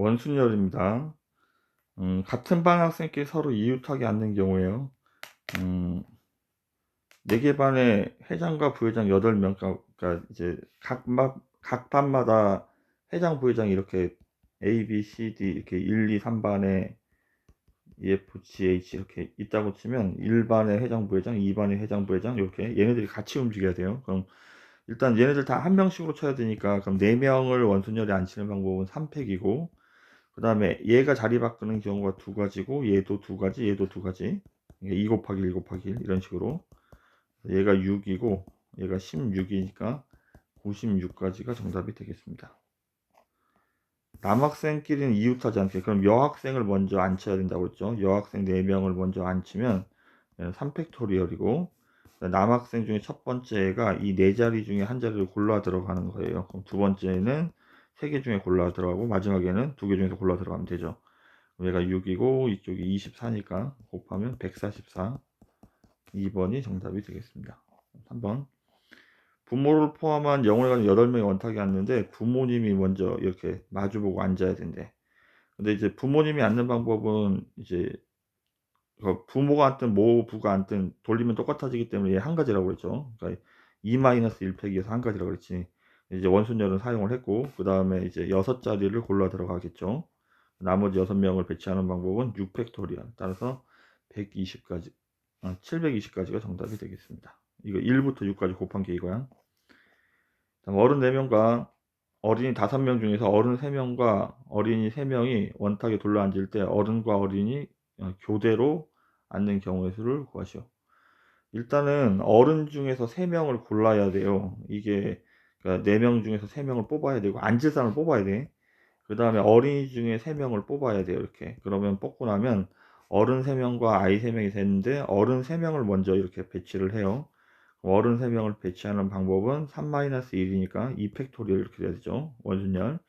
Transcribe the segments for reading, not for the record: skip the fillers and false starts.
원순열입니다. 같은 반 학생끼리 서로 이웃하게 앉는 경우에요. 4개 반에 회장과 부회장 8명, 그러니까 이제 각 반마다 회장, 부회장이 이렇게 A, B, C, D 이렇게 1, 2, 3반에 EF, G, H 이렇게 있다고 치면 1반에 회장, 부회장, 2반에 회장, 부회장 이렇게 얘네들이 같이 움직여야 돼요. 그럼 일단 얘네들 다 한 명씩으로 쳐야 되니까 그럼 4명을 원순열에 앉히는 방법은 3팩이고, 그 다음에 얘가 자리 바꾸는 경우가 2가지고 얘도 2가지 얘도 2가지, 2 곱하기 1 곱하기 1 이런 식으로. 얘가 6이고 얘가 16이니까 96가지가 정답이 되겠습니다. 남학생끼리는 이웃하지 않게, 그럼 여학생을 먼저 앉혀야 된다고 했죠. 여학생 4명을 먼저 앉히면 3팩토리얼이고, 남학생 중에 첫 번째 애가 이 4자리 중에 한 자리를 골라 들어가는 거예요. 그럼 두 번째는 3개 중에 골라 들어가고 마지막에는 2개 중에서 골라 들어가면 되죠. 얘가 6이고 이쪽이 24니까 곱하면 144. 2번이 정답이 되겠습니다. 3번. 부모를 포함한 영어를 가진 8명이 원탁에 앉는데 부모님이 먼저 이렇게 마주보고 앉아야 된대. 근데 이제 부모님이 앉는 방법은 이제 부모가 앉든 모부가 앉든 돌리면 똑같아지기 때문에 얘 한 가지라고 그랬죠. 그러니까 2-1팩이어서 한 가지라고 그랬지. 이제 원순열은 사용을 했고, 그 다음에 이제 6자리를 골라 들어가겠죠. 나머지 6명을 배치하는 방법은 6팩토리얼. 따라서 120까지, 720까지가 정답이 되겠습니다. 이거 1부터 6까지 곱한 게 이거야. 다음 어른 4명과 어린이 5명 중에서 어른 3명과 어린이 3명이 원탁에 둘러 앉을 때 어른과 어린이 교대로 앉는 경우의 수를 구하시오. 일단은 어른 중에서 3명을 골라야 돼요. 이게 그러니까 4명 중에서 3명을 뽑아야 되고 앉을 사람을 뽑아야 돼. 그 다음에 어린이 중에 3명을 뽑아야 돼요. 이렇게. 그러면 뽑고 나면 어른 3명과 아이 3명이 됐는데 어른 3명을 먼저 이렇게 배치를 해요. 어른 3명을 배치하는 방법은 3-1이니까 2팩토리얼 이렇게 돼야 되죠. 원순열.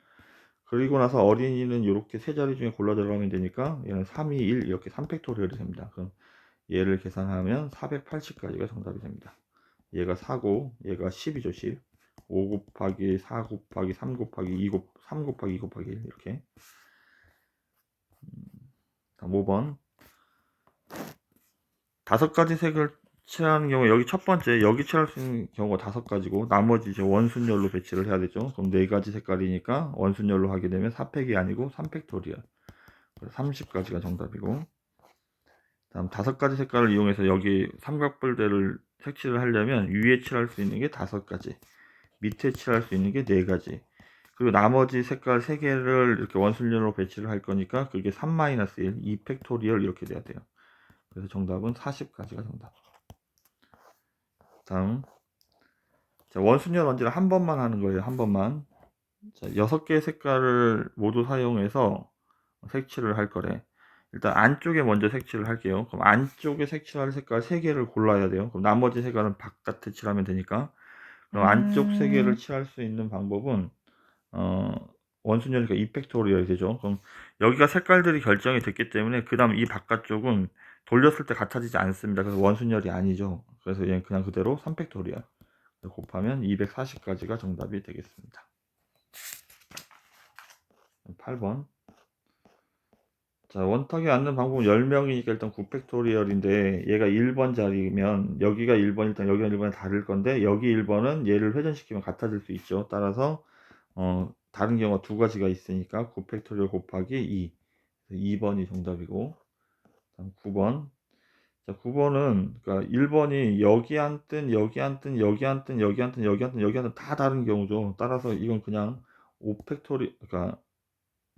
그리고 나서 어린이는 이렇게 세 자리 중에 골라 들어가면 되니까 얘는 3, 2, 1 이렇게 3팩토리얼이 됩니다. 그럼 얘를 계산하면 480까지가 정답이 됩니다. 얘가 4고 얘가 10이죠. 10. 5 곱하기 4 곱하기 3 곱하기 3 곱하기 2 곱하기 1 이렇게. 다음 5번. 5가지 색을 칠하는 경우 여기 첫 번째 여기 칠할 수 있는 경우가 5가지고 나머지 이제 원순열로 배치를 해야 되죠. 그럼 4가지 색깔이니까 원순열로 하게 되면 4팩이 아니고 3팩토리얼. 30가지가 정답이고, 다음 5가지 색깔을 이용해서 여기 삼각뿔대를 색칠을 하려면 위에 칠할 수 있는 게 5가지, 밑에 칠할 수 있는 게 4가지, 그리고 나머지 색깔 3개를 이렇게 원순열로 배치를 할 거니까 그게 3-1, 2팩토리얼 이렇게 돼야 돼요. 그래서 정답은 40가지가 정답. 다음, 자, 원순열 원지를 한 번만 하는 거예요. 한 번만. 자, 6개의 색깔을 모두 사용해서 색칠을 할 거래. 일단 안쪽에 먼저 색칠을 할게요. 그럼 안쪽에 색칠할 색깔 3개를 골라야 돼요. 그럼 나머지 색깔은 바깥에 칠하면 되니까. 그럼 안쪽 3개를 칠할 수 있는 방법은 원순열이니까 2팩토리얼이 되죠. 그럼 여기가 색깔들이 결정이 됐기 때문에 그 다음 이 바깥쪽은 돌렸을 때 같아지지 않습니다. 그래서 원순열이 아니죠. 그래서 얘는 그냥 그대로 3팩토리얼 곱하면 240까지가 정답이 되겠습니다. 8번. 자, 원탁에 앉는 방법은 10명이니까 일단 9팩토리얼인데 얘가 1번 자리면 여기가 1번, 일단 여기가 1번이 다를 건데 여기 1번은 얘를 회전시키면 같아질 수 있죠. 따라서 다른 경우가 2가지가 있으니까 9팩토리얼 곱하기 2번이 정답이고, 다음 9번. 자, 9번은 그러니까 1번이 여기 앉든 여기 앉든 여기 앉든 여기 앉든 여기 앉든 여기 앉든 다 다른 경우죠. 따라서 이건 그냥 5팩토리, 그러니까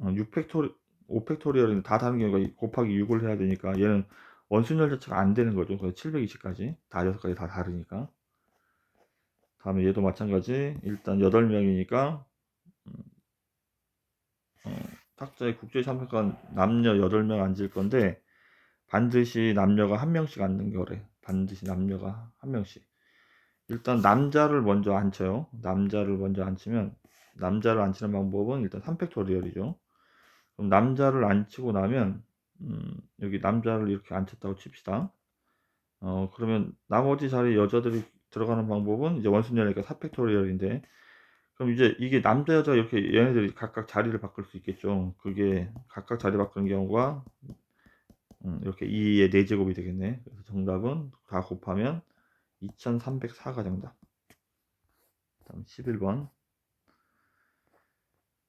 6팩토리 5팩토리얼은 다 다른 경우가 곱하기 6을 해야 되니까 얘는 원순열 자체가 안 되는 거죠. 그래서 720까지 다 6가지 다 다르니까. 다음에 얘도 마찬가지. 일단 8명이니까 탁자에 국제 참석한 남녀 8명 앉을 건데 반드시 남녀가 한 명씩 앉는 거래. 반드시 남녀가 한 명씩. 일단 남자를 먼저 앉혀요. 남자를 먼저 앉히면 남자를 앉히는 방법은 일단 3팩토리얼이죠. 그럼 남자를 앉히고 나면 여기 남자를 이렇게 앉혔다고 칩시다. 그러면 나머지 자리 여자들이 들어가는 방법은 이제 원순열이니까 4팩토리얼인데 그럼 이제 이게 남자 여자 이렇게 얘네들이 각각 자리를 바꿀 수 있겠죠. 그게 각각 자리 바꾸는 경우가 이렇게 2의 4제곱이 되겠네. 그래서 정답은 다 곱하면 2304가 정답. 다음 11번.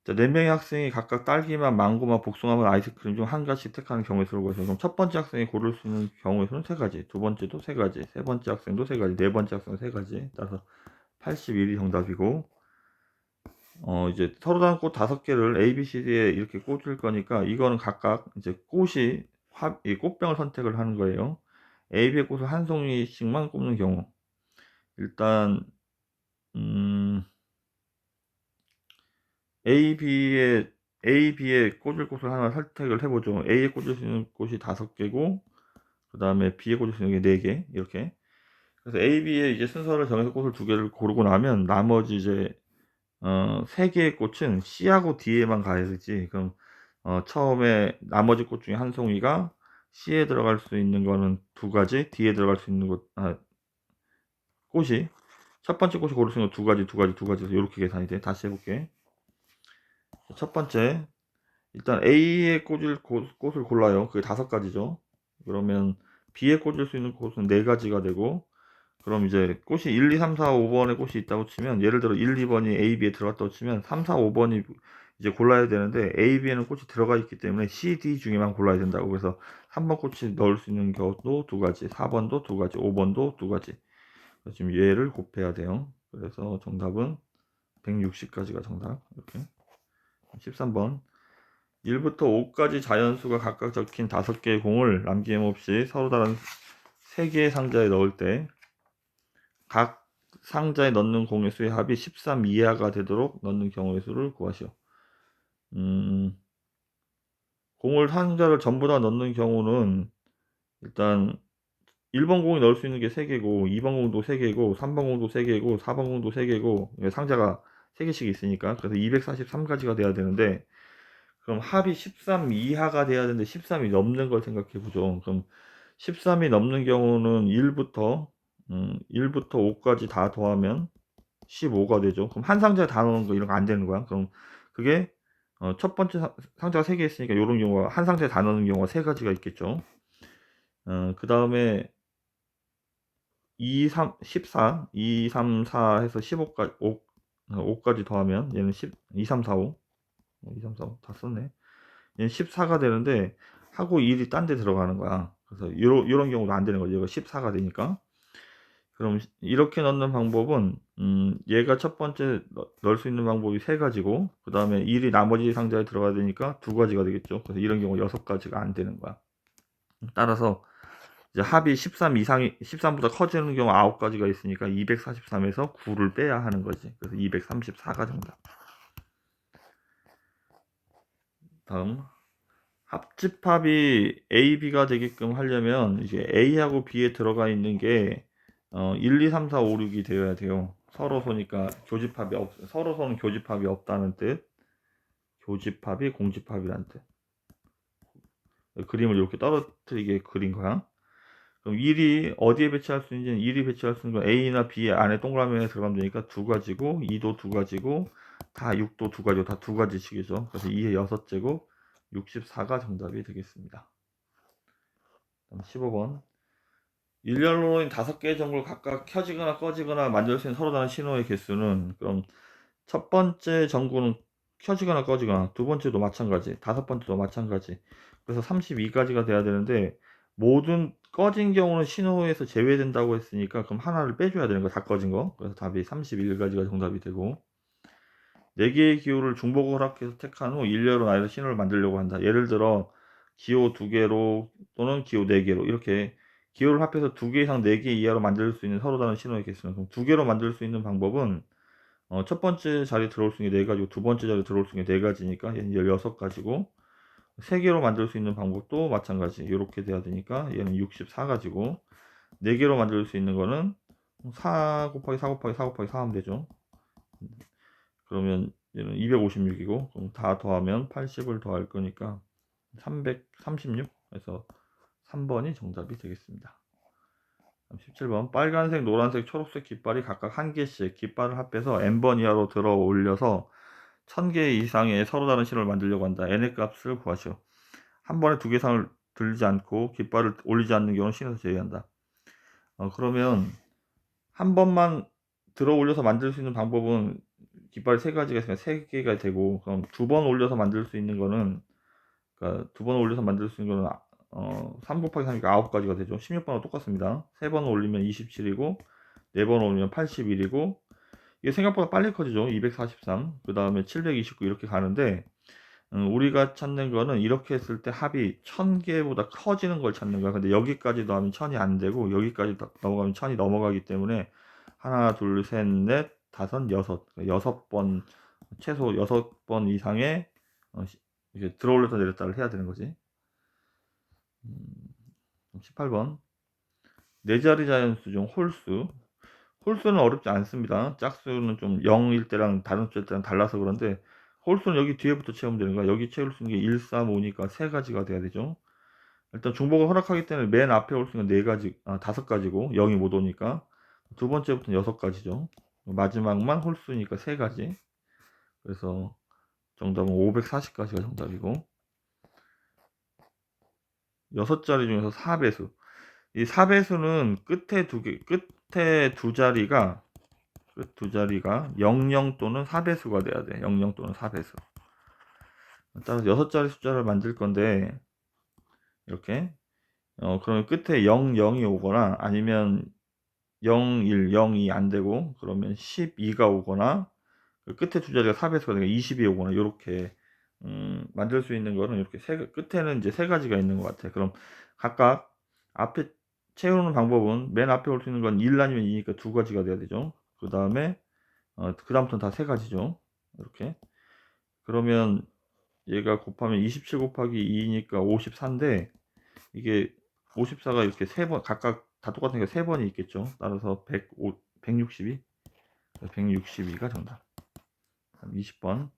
자, 4명의 학생이 각각 딸기맛, 망고맛, 복숭아맛, 아이스크림 중 한 가지씩 택하는 경우의 수를 구하세요. 그럼 첫 번째 학생이 고를 수 있는 경우의 수는 3가지, 두 번째도 3가지, 세 번째 학생도 3가지, 네 번째 학생도 3가지. 따라서 81이 정답이고, 이제 서로 다른 꽃 5개를 A, B, C, D에 이렇게 꽂을 거니까 이거는 각각 이제 꽃이 이 꽃병을 선택을 하는 거예요. A, B의 꽃을 한 송이씩만 꼽는 경우. 일단 A, B에 꽂을 곳을 하나 선택을 해보죠. A에 꽂을 수 있는 곳이 5개고, 그 다음에 B에 꽂을 수 있는 게 4개, 이렇게. 그래서 A, B에 이제 순서를 정해서 꽃을 2개를 고르고 나면, 나머지 이제, 3개의 꽃은 C하고 D에만 가야 되지. 그럼, 처음에 나머지 꽃 중에 한 송이가 C에 들어갈 수 있는 거는 2가지, D에 들어갈 수 있는 꽃이, 첫 번째 꽃이 고를 수 있는 거 2가지, 2가지, 2가지, 이렇게 계산이 돼. 다시 해볼게. 첫 번째, 일단 A에 꽂을 꽃을 골라요. 그게 5가지죠. 그러면 B에 꽂을 수 있는 꽃은 4가지가 되고, 그럼 이제 꽃이 1, 2, 3, 4, 5번에 꽃이 있다고 치면, 예를 들어 1, 2번이 A, B에 들어갔다고 치면 3, 4, 5번이 이제 골라야 되는데, A, B에는 꽃이 들어가 있기 때문에 C, D 중에만 골라야 된다고. 그래서 3번 꽃이 넣을 수 있는 경우도 2가지, 4번도 2가지, 5번도 2가지. 지금 얘를 곱해야 돼요. 그래서 정답은 160까지가 정답. 이렇게. 13번. 1부터 5까지 자연수가 각각 적힌 5개의 공을 남김없이 서로 다른 3개의 상자에 넣을 때 각 상자에 넣는 공의 수의 합이 13 이하가 되도록 넣는 경우의 수를 구하시오. 공을 상자를 전부 다 넣는 경우는 일단 1번 공이 넣을 수 있는 게 3개고, 2번 공도 3개고, 3번 공도 3개고, 4번 공도 3개고, 상자가 3개씩 있으니까. 그래서 243가지가 돼야 되는데, 그럼 합이 13 이하가 돼야 되는데 13이 넘는 걸 생각해 보죠. 그럼 13이 넘는 경우는 1부터 5까지 다 더하면 15가 되죠. 그럼 한 상자에 다 넣는 거 이런 거 안 되는 거야. 그럼 그게 첫 번째 상자가 3개 있으니까 이런 경우가 한 상자에 다 넣는 경우가 3가지가 있겠죠. 그 다음에 2, 3, 14, 2, 3, 4 해서 15까지 5까지 더하면 얘는 10, 2, 3, 4, 5 2, 3, 4, 5 다 썼네. 얘는 14가 되는데 하고 1이 딴 데 들어가는 거야. 그래서 이런 경우도 안 되는 거죠. 이거 14가 되니까. 그럼 이렇게 넣는 방법은 얘가 첫 번째 넣을 수 있는 방법이 3가지고, 그 다음에 1이 나머지 상자에 들어가야 되니까 2가지가 되겠죠. 그래서 이런 경우 6가지가 안 되는 거야. 따라서 이제 합이 13 이상이 13보다 커지는 경우 9가지가 있으니까 243에서 9를 빼야 하는 거지. 그래서 234가 정답. 다음 합집합이 A, B가 되게끔 하려면 이제 A하고 B에 들어가 있는 게 1, 2, 3, 4, 5, 6이 되어야 돼요. 서로소니까 서로소는 교집합이 없다는 뜻. 교집합이 공집합이라는 뜻. 그림을 이렇게 떨어뜨리게 그린 거야. 그럼 1이 어디에 배치할 수 있는지는 1이 배치할 수 있는 건 A나 B 안에 동그라미에 들어가면 되니까 2가지고, 2도 2가지고, 다 6도 2가지고, 다 2가지씩이죠. 그래서 2의 6제곱 64가 정답이 되겠습니다. 15번. 일렬로인 5개의 전구를 각각 켜지거나 꺼지거나 만들 수 있는 서로 다른 신호의 개수는, 그럼 첫 번째 전구는 켜지거나 꺼지거나, 두 번째도 마찬가지, 다섯 번째도 마찬가지. 그래서 32가지가 돼야 되는데, 모든 꺼진 경우는 신호에서 제외된다고 했으니까 그럼 하나를 빼줘야 되는 거, 다 꺼진 거. 그래서 답이 31가지가 정답이 되고, 4개의 기호를 중복 허락해서 택한 후 일렬로 나열해서 신호를 만들려고 한다. 예를 들어 기호 2개로 또는 기호 4개로 이렇게 기호를 합해서 2개 이상 4개 이하로 만들 수 있는 서로 다른 신호의 개수는, 그럼 2개로 만들 수 있는 방법은 첫 번째 자리에 들어올 수 있는 게 4가지고, 두 번째 자리에 들어올 수 있는 게 4가지니까 얘는 16가지고, 3개로 만들 수 있는 방법도 마찬가지 이렇게 돼야 되니까 얘는 64가지고, 4개로 만들 수 있는 거는 4 곱하기 4 곱하기 4 곱하기 4 하면 되죠. 그러면 얘는 256이고, 그럼 다 더하면 80을 더할 거니까 336. 그래서 3번이 정답이 되겠습니다. 17번 빨간색, 노란색, 초록색 깃발이 각각 한 개씩 깃발을 합해서 n번 이하로 들어 올려서 1000개 이상의 서로 다른 신호를 만들려고 한다. n의 값을 구하시오. 한 번에 두 개 이상을 들지 않고 깃발을 올리지 않는 경우는 신에서 제외한다. 그러면 한 번만 들어 올려서 만들 수 있는 방법은 깃발이 세 가지가 있으면 세 개가 되고, 그럼 두 번 올려서 만들 수 있는 거는, 그러니까 두 번 올려서 만들 수 있는 거는 3 곱하기 3이니까 9가지가 되죠. 16번하고 똑같습니다. 세 번 올리면 27이고 네 번 올리면 81이고, 이게 생각보다 빨리 커지죠. 243, 그 다음에 729 이렇게 가는데, 우리가 찾는 거는 이렇게 했을 때 합이 1000개보다 커지는 걸 찾는 거야. 근데 여기까지 넣으면 1000이 안 되고 여기까지 넘어가면 1000이 넘어가기 때문에 하나, 둘, 셋, 넷, 다섯, 여섯, 6번, 최소 6번 이상의 이렇게 들어올려서 내렸다를 해야 되는 거지. 18번 네 자리 자연수 중 홀수. 홀수는 어렵지 않습니다. 짝수는 좀 0일 때랑 다른 숫자일 때랑 달라서 그런데, 홀수는 여기 뒤에부터 채우면 되는 거야. 여기 채울 수 있는 게 1, 3, 5니까 세 가지가 돼야 되죠. 일단 중복을 허락하기 때문에 맨 앞에 올 수 있는 네 가지, 5가지고 0이 못 오니까 두 번째부터는 6가지죠. 마지막만 홀수니까 세 가지. 그래서 정답은 540가지가 정답이고, 6자리 중에서 4배수. 이 4배수는 끝에 두 자리가 끝 두 자리가 00 또는 4배수가 돼야 돼. 00 또는 4배수. 따라서 6자리 숫자를 만들 건데, 이렇게 그러면 끝에 00이 오거나 아니면 01, 02 안 되고 그러면 12가 오거나, 그 끝에 두 자리가 4배수가 되니까 20이 오거나, 이렇게 만들 수 있는 거는 이렇게 끝에는 이제 세 가지가 있는 것 같아. 그럼 각각 앞에 채우는 방법은 맨 앞에 올 수 있는 건 1 아니면 2니까 두 가지가 돼야 되죠. 그 다음에 그 다음부터는 다 세 가지죠. 이렇게. 그러면 얘가 곱하면 27 곱하기 2니까 54인데, 이게 54가 이렇게 세 번 각각 다 똑같으니까 세 번이 있겠죠. 따라서 162 162가 정답. 20번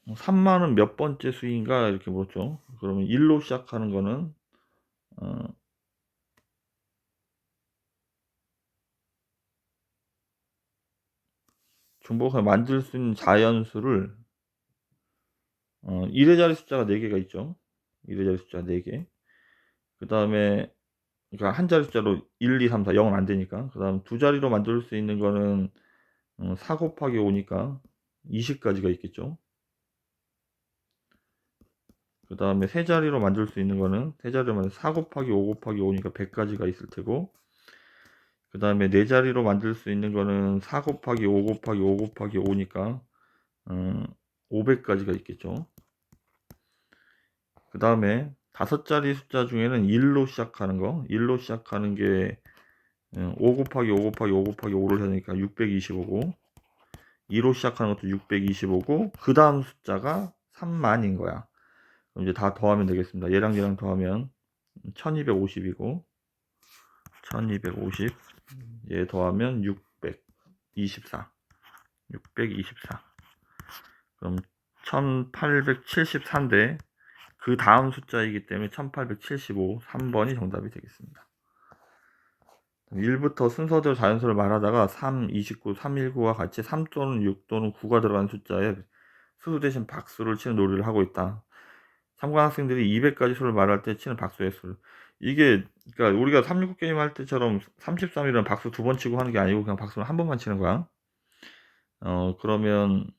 3만은 몇 번째 수인가 이렇게 물었죠. 그러면 1로 시작하는 거는 중복해서 만들 수 있는 자연수를 1의 자리 숫자가 4개가 있죠. 1의 자리 숫자 4개. 그 다음에 그러니까 한 자리 숫자로 1, 2, 3, 4, 0은 안 되니까. 그 다음 두 자리로 만들 수 있는 거는 4 곱하기 5니까 20가지가 있겠죠. 그 다음에 세 자리로 만들 수 있는 거는, 세 자리로 만들 4 곱하기 5 곱하기 5니까 100가지가 있을 테고, 그 다음에 네 자리로 만들 수 있는 거는 4 곱하기 5 곱하기 5 곱하기 5니까 500가지가 있겠죠. 그 다음에 다섯 자리 숫자 중에는 1로 시작하는 거, 1로 시작하는 게 5 곱하기 5 곱하기 5 곱하기 5를 하니까 625고, 2로 시작하는 것도 625고, 그 다음 숫자가 3만인 거야. 그럼 이제 다 더하면 되겠습니다. 얘랑 더하면 1250이고, 1250, 얘 더하면 624, 624. 그럼 1874인데 그 다음 숫자이기 때문에 1875, 3번이 정답이 되겠습니다. 1부터 순서대로 자연수를 말하다가 3, 29, 319와 같이 3 또는 6 또는 9가 들어간 숫자에 수수 대신 박수를 치는 놀이를 하고 있다. 삼관학생들이 200가지 수를 말할 때 치는 박수의 수. 이게 그러니까 우리가 369 게임 할 때처럼 33이라는 박수 두 번 치고 하는 게 아니고 그냥 박수를 한 번만 치는 거야. 그러면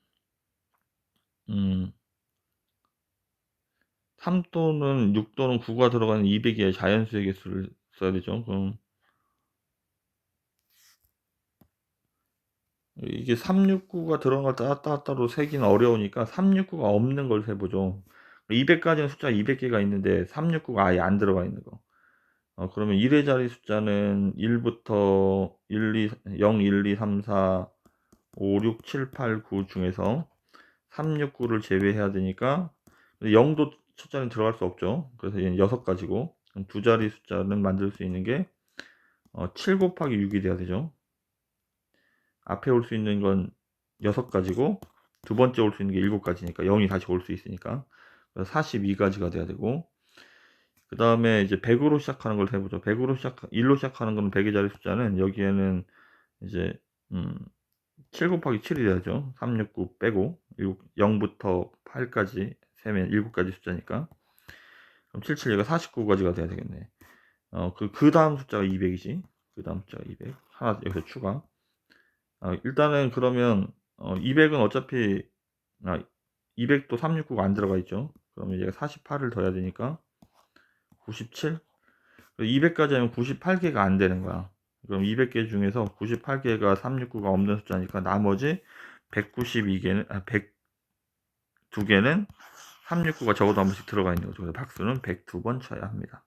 3 또는 6 또는 9가 들어가는 200의 자연수의 개수를 써야 되죠. 그럼 이게 369가 들어간 걸 따로 세기는 어려우니까 369가 없는 걸 세보죠. 200까지는 숫자 200개가 있는데 369가 아예 안 들어가 있는 거. 그러면 1의 자리 숫자는 1부터 1, 2, 0, 1, 2, 3, 4, 5, 6, 7, 8, 9 중에서 369를 제외해야 되니까 0도 첫 자리는 들어갈 수 없죠. 그래서 얘는 6가지고, 두 자리 숫자는 만들 수 있는 게 7 곱하기 6이 돼야 되죠. 앞에 올 수 있는 건 6가지고 두 번째 올 수 있는 게 7가지니까 0이 다시 올 수 있으니까, 그래서 42가지가 돼야 되고, 그 다음에 이제 100으로 시작하는 걸 해보죠. 1로 시작하는 거는 100의 자리 숫자는 여기에는 이제 7 곱하기 7이 돼야죠. 369 빼고 0부터 8까지 세면 7가지 숫자니까. 그럼 77 얘가 49가지가 돼야 되겠네. 그 다음 숫자가 200이지. 그 다음 숫자가 200. 하나 여기서 추가. 일단은 그러면 200은 어차피 200도 369가 안 들어가 있죠. 그러면 얘가 48을 더해야 되니까 97. 200까지 하면 98개가 안 되는 거야. 그럼 200개 중에서 98개가 369가 없는 숫자니까 나머지 192개는 102개는 369가 적어도 한 번씩 들어가 있는 거죠. 그래서 박수는 102번 쳐야 합니다.